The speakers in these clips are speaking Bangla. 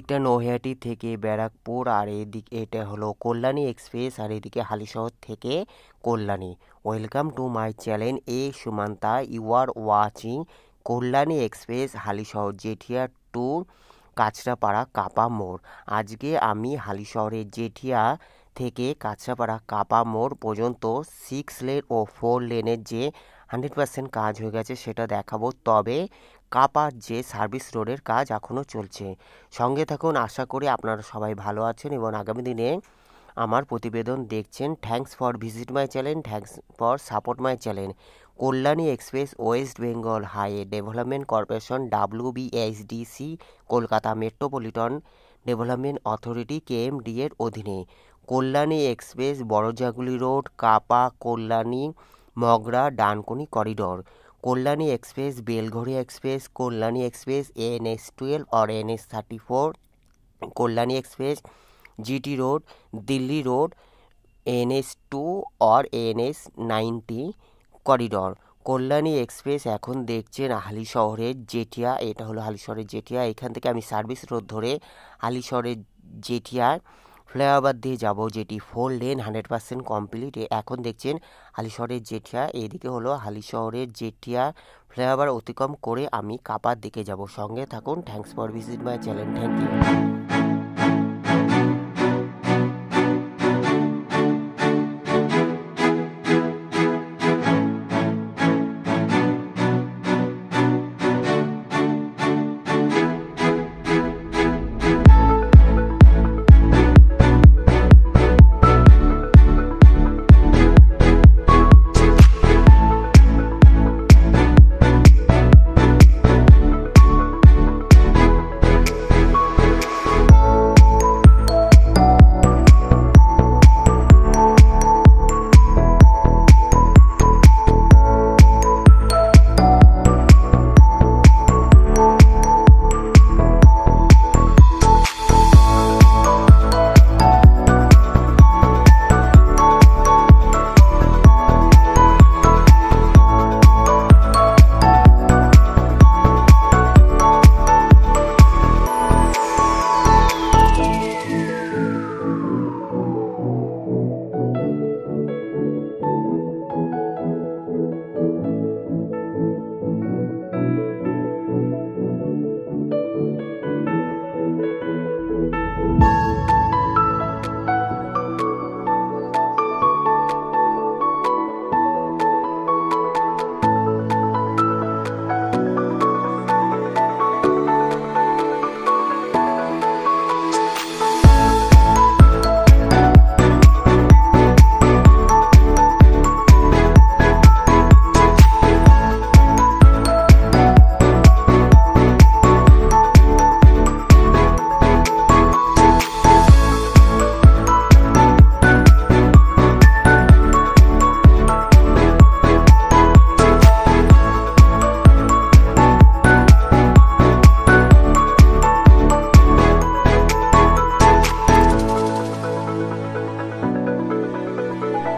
এদিকটা নৈহাটি থেকে ব্যারাকপুর, আর এদিক এটা হলো কল্যাণী এক্সপ্রেস, আর এদিকে হালিশহর থেকে Kalyani. Welcome to my channel এ Sumanta. You are watching Kalyani express Halisahar Jethia to Kanchrapara Kapa মোড়। আজকে আমি হালিশহরের জেঠিয়া থেকে কাঁচরাপাড়া কাপা মোড় পর্যন্ত 6 লেন ও 4 লেনের যে 100% কাজ হয়ে গেছে সেটা দেখাবো। তবে কাপার যে সার্ভিস রোডের কাজ এখনও চলছে। সঙ্গে থাকুন, আশা করি আপনারা সবাই ভালো আছেন এবং আগামী দিনে আমার প্রতিবেদন দেখছেন। Thanks for visit my channel, thanks for support my channel. Kalyani express west Bengal highway development corporation WBSDC Kolkata metropolitan development authority KMD এর অধীনে কল্যাণী এক্সপ্রেস বড়জাগুলি রোড, কাপা, Kalyani, Magra, Dankuni corridor. Kalyani express, Belgharia express, Kalyani express NS12 और NS34, Kalyani express GT road, Delhi road NS2 और NS90 করিডোর। কল্যাণী এক্সপ্রেস এখন দেখছেন হালিশহরের জেঠিয়া, এটা হলো হালিশহরের জেঠিয়া। এখান থেকে আমি সার্ভিস রোড ধরে হালিশহরের জেঠিয়া ফ্লাইওভার দিয়ে যাব, যেটি 4 লেন 100% কমপ্লিট। এখন দেখছেন হালিশহরের জেঠিয়া, এদিকে হলো হালিশহরের জেঠিয়া ফ্লাইওভার অতিক্রম করে আমি কাপার দিকে যাব। সঙ্গে থাকুন। Thanks for visit my channel. Thank you.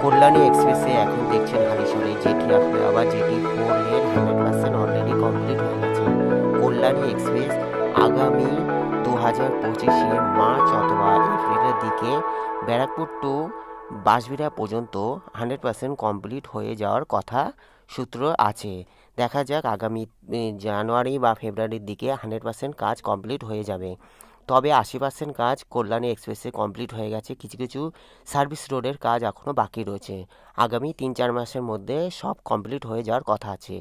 Kalyani এক্সপ্রেসে এখন দেখছেন হালিশহরে জেঠিয়া ফ্লাইওভার, যেটি 4 লেন 100% অলরেডি কমপ্লিট হয়ে গেছে। কল্যাণী এক্সপ্রেস আগামী 2025 মার্চ অথবা এপ্রিলের দিকে ব্যারাকপুর টু বাঁশবেড়িয়া পর্যন্ত 100% কমপ্লিট হয়ে যাওয়ার কথা সূত্র আছে। দেখা যাক, আগামী জানুয়ারি বা ফেব্রুয়ারির দিকে 100% কাজ কমপ্লিট হয়ে যাবে। তবে 80% কাজ কল্যাণী এক্সপ্রেসে কমপ্লিট হয়ে গেছে। কিছু কিছু সার্ভিস রোডের কাজ এখনও বাকি রয়েছে। আগামী 3-4 মাসের মধ্যে সব কমপ্লিট হয়ে যাওয়ার কথা আছে।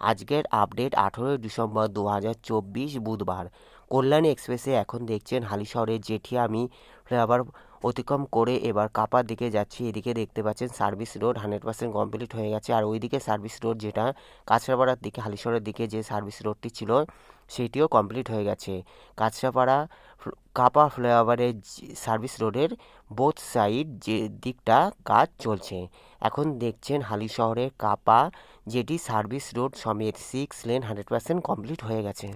আজকের আপডেট 18 ডিসেম্বর 2024 বুধবার। কল্যাণী এক্সপ্রেসে এখন দেখছেন হালিশহরের জেঠিয়া আমি ফ্লাইওভার অতিক্রম করে এবার কাপার দিকে যাচ্ছি। এদিকে দেখতে পাচ্ছেন সার্ভিস রোড 100% কমপ্লিট হয়ে গেছে, আর ওইদিকে সার্ভিস রোড যেটা কাঁচরাপাড়ার দিকে হালিশহরের দিকে যে সার্ভিস রোডটি ছিল সেটিও কমপ্লিট হয়ে গেছে। কাঁচরাপাড়া কাপা ফ্লাইওভারের সার্ভিস রোডের বোথ সাইড যে দিকটা কাজ চলছে। এখন দেখছেন হালিশহরের কাপা, যেটি সার্ভিস রোড সমেত 6 লেন 100% কমপ্লিট হয়ে গেছে।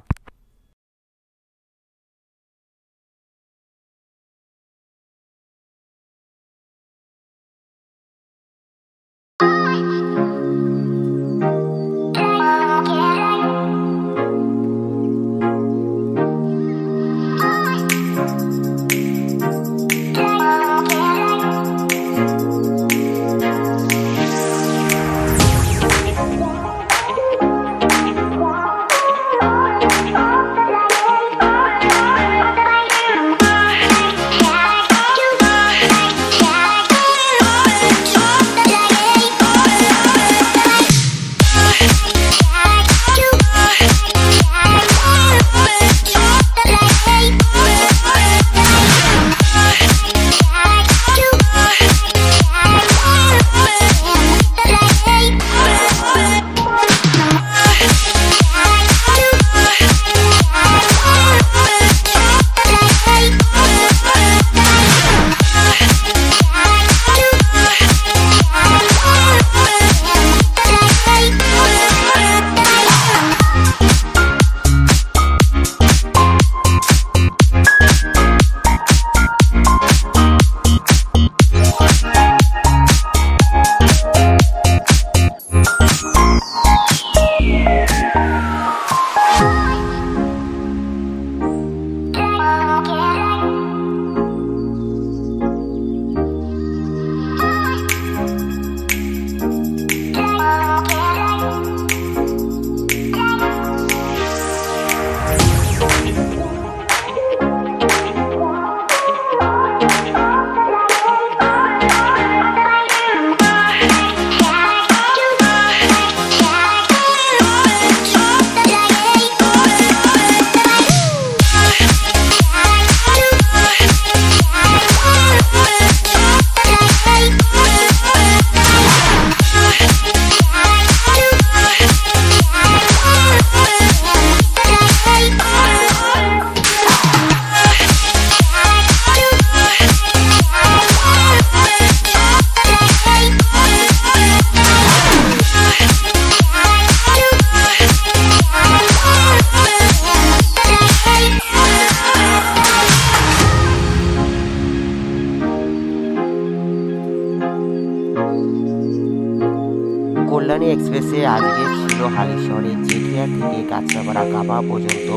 কল্যাণী এক্সপ্রেসে আজকে ছিল হালিশহরের জেঠিয়া থেকে কাঁচরাপাড়া কাপা পর্যন্ত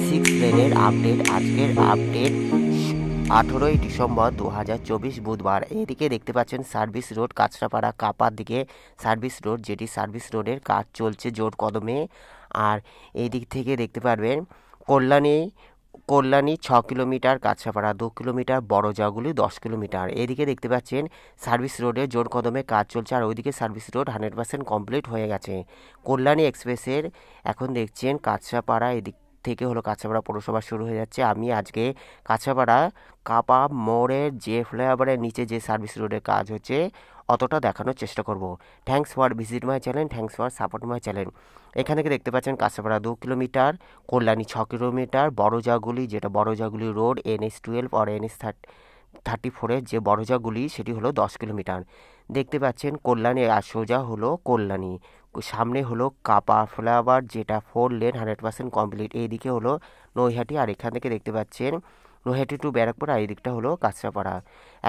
6 লেনের আপডেট। আজকের আপডেট 18ই ডিসেম্বর 2024 বুধবার। এদিকে দেখতে পাচ্ছেন সার্ভিস রোড কাঁচরাপাড়া কাপার দিকে সার্ভিস রোড, যেটি সার্ভিস রোডের কাজ চলছে জোর কদমে। আর এই দিক থেকে দেখতে পারবেন Kalyani 6 kilometre, Kanchrapara 2 kilometre, Barajaguli 10 kilometre. এদিকে দেখতে পাচ্ছেন সার্ভিস রোডে জোর কদমে কাজ চলছে, আর ওইদিকে সার্ভিস রোড 100% কমপ্লিট হয়ে গেছে। কল্যাণী এক্সপ্রেসের এখন দেখছেন কাঁচরাপাড়া এদিক থেকে কাঁচরাপাড়া পৌরসভা শুরু হয়ে যাচ্ছে। আমি আজকে কাঁচরাপাড়া কাপা মোড়ের যে ফ্লাইওভারের নিচে যে সার্ভিস রোডের কাজ হচ্ছে অতটা দেখানোর চেষ্টা করব। Thanks for visit my channel, thanks for support my channel. এখান থেকে দেখতে পাচ্ছেন কাঁচরাপাড়া 2 কিলোমিটার, কল্যাণী 6 কিলোমিটার, বড়জাগুলি যেটা বড়জাগুলি রোড NH12 আর NH34-এর যে বড়জাগুলি সেটি 10 কিলোমিটার। দেখতে পাচ্ছেন কল্যাণী আর সোজা কল্যাণী, সামনে কাপা ফ্লাইওভার যেটা 4 লেন 100% কমপ্লিট। এইদিকে নৈহাটি, আর এখান থেকে দেখতে পাচ্ছেন নৈহাটি টু ব্যারাকপুর, আর এই দিকটা কাঁচরাপাড়া।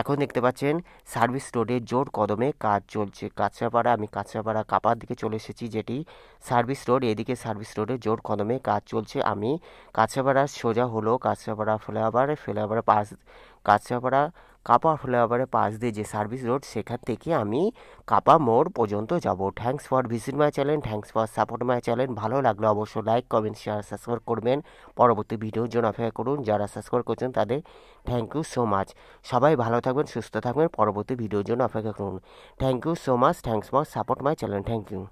এখন দেখতে পাচ্ছেন সার্ভিস রোডে জোর কদমে কাজ চলছে কাঁচরাপাড়া। আমি কাঁচরাপাড়া কাপার দিকে চলে এসেছি, যেটি সার্ভিস রোড। এদিকে সার্ভিস রোডে জোর কদমে কাজ চলছে। আমি কাঁচরাপাড়া সোজা কাঁচরাপাড়া ফ্লাইওভারের পাশ, কাঁচরাপাড়া কাপা ফ্লাইওভারের পাশ দিয়ে যে সার্ভিস রোড সেখান থেকে আমি কাপা মোড় পর্যন্ত যাব। Thanks for visit my channel, thanks for support my channel. ভালো লাগলে অবশ্যই লাইক, কমেন্ট, শেয়ার, সাবস্ক্রাইব করবেন। পরবর্তী ভিডিওর জন্য অপেক্ষা করুন। যারা সাবস্ক্রাইব করছেন তাদের থ্যাংক ইউ সো মাচ। সবাই ভালো থাকবেন, সুস্থ থাকবেন। পরবর্তী ভিডিওর জন্য অপেক্ষা করুন। Thank you so much, thanks for support my channel. Thank you.